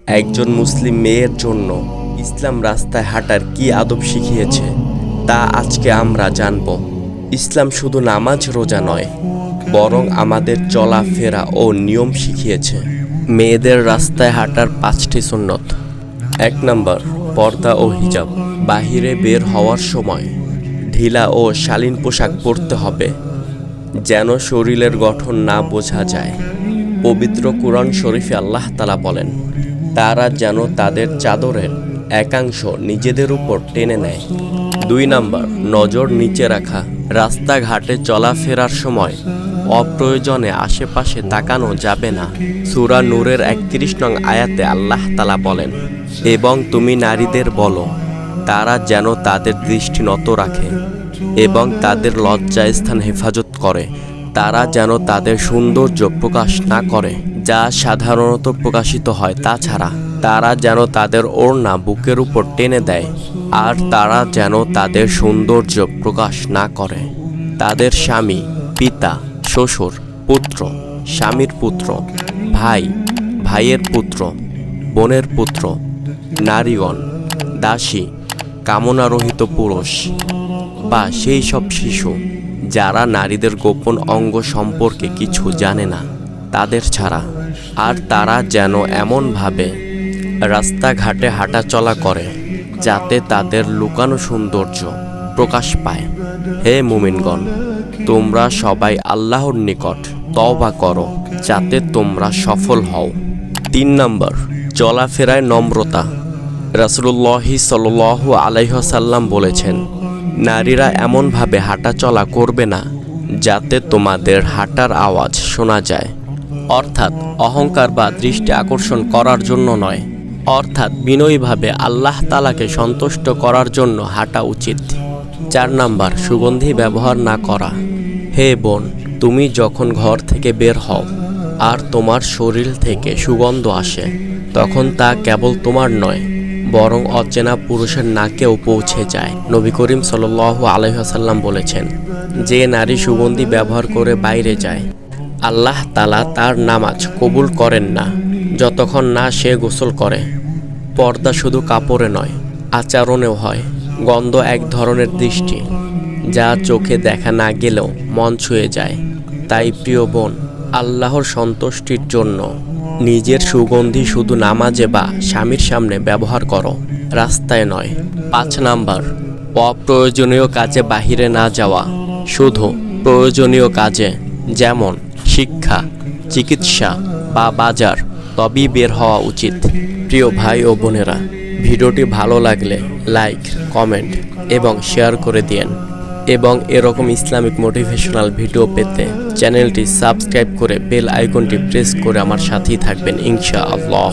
একজন মুসলিম মেয়ের জন্য ইসলাম রাস্তায় হাঁটার কি আদব শিখিয়েছে তা আজকে আমরা জানব। ইসলাম শুধু নামাজ রোজা নয়, বরং আমাদের চলাফেরা ও নিয়ম শিখিয়েছে। মেয়েদের রাস্তায় হাঁটার 5টি সুন্নত। 1 নম্বর, পর্দা ও হিজাব। বাহিরে বের হওয়ার সময় ঢিলা ও শালীন পোশাক পরতে হবে, যেন শরীরের গঠন না বোঝা যায়। পবিত্র কুরআন শরীফে আল্লাহ তাআলা বলেন, তারা যেন তাদের চাদরের একাংশ নিজেদের উপর টেনে নেয়। 2 নম্বর, নজর নিচে রাখা। রাস্তাঘাটে চলাফেরার সময় অপ্রয়োজনে আশেপাশে তাকানো যাবে না। সূরা নূরের 31 নং আয়াতে আল্লাহ তাআলা বলেন, এবং তুমি নারীদের বলো তারা যেন তাদের দৃষ্টি নত রাখে এবং তাদের লজ্জাস্থান হেফাজত করে। তারা যেন তাদের সৌন্দর্য প্রকাশ না করে, যা সাধারণত প্রকাশিত হয়, তাছাড়া তারা যেন তাদের ওড়না বুকের উপর টেনে দেয়, আর তারা যেন তাদের সৌন্দর্য প্রকাশ না করে। তাদের স্বামী, পিতা, শ্বশুর, পুত্র, স্বামীর পুত্র, ভাই, ভাইয়ের পুত্র, বোনের পুত্র, নারীগণ, দাসী, কামনারহিত পুরুষ বা সেই সব শিশু যারা নারীদের গোপন অঙ্গ সম্পর্কে কিছু জানে না, তাদের ছাড়া। আর তারা যেন এমনভাবে রাস্তাঘাটে হাঁটাচলা করে যাতে তাদের লুকানো সৌন্দর্য প্রকাশ পায়। হে মুমিনগণ, তোমরা সবাই আল্লাহর নিকট তওবা করো যাতে তোমরা সফল হও। 3 নম্বর, চলাফেরায় নম্রতা। রাসূলুল্লাহ সাল্লাল্লাহু আলাইহি ওয়াসাল্লাম বলেছেন, নারীরা এমনভাবে হাঁটাচলা করবে না যাতে তোমাদের হাঁটার আওয়াজ শোনা যায়, অর্থাৎ অহংকার বা দৃষ্টি আকর্ষণ করার জন্য নয়, অর্থাৎ বিনয়ীভাবে আল্লাহ তাআলাকে সন্তুষ্ট করার জন্য হাঁটা উচিত। 4 নম্বর, সুগন্ধি ব্যবহার না করা। হে বোন, তুমি যখন ঘর থেকে বের হও আর তোমার শরীর থেকে সুগন্ধ আসে, তখন তা কেবল তোমার নয়, বরং অচেনা পুরুষের নাকেও পৌঁছে যায়। নবী করিম সাল্লাল্লাহু আলাইহি ওয়াসাল্লাম বলেছেন, যে নারী সুগন্ধি ব্যবহার করে বাইরে যায়, আল্লাহ তাআলা তার নামাজ কবুল করেন না যতক্ষণ না সে গোসল করে। পর্দা শুধু কাপড়ে নয়, আচরণেও হয়। গন্ধ এক ধরনের দৃষ্টি, যা চোখে দেখা না গেলেও মন ছুঁয়ে যায়। তাই প্রিয় বোন, আল্লাহর সন্তুষ্টির জন্য নিজের সুগন্ধি শুধু নামাজে বা স্বামীর সামনে ব্যবহার করো, রাস্তায় নয়। 5 নাম্বার, অপ্রয়োজনীয় কাজে বাহিরে না যাওয়া। শুধু প্রয়োজনীয় কাজে, যেমন শিক্ষা, চিকিৎসা বা বাজার, তবেই বের হওয়া উচিত। প্রিয় ভাই ও বোনেরা, ভিডিওটি ভালো লাগলে লাইক, কমেন্ট এবং শেয়ার করে দিন। এবং এরকম ইসলামিক মোটিভেশনাল ভিডিও পেতে চ্যানেলটি সাবস্ক্রাইব করে বেল আইকনটি প্রেস করে আমার সাথেই থাকবেন ইনশাআল্লাহ।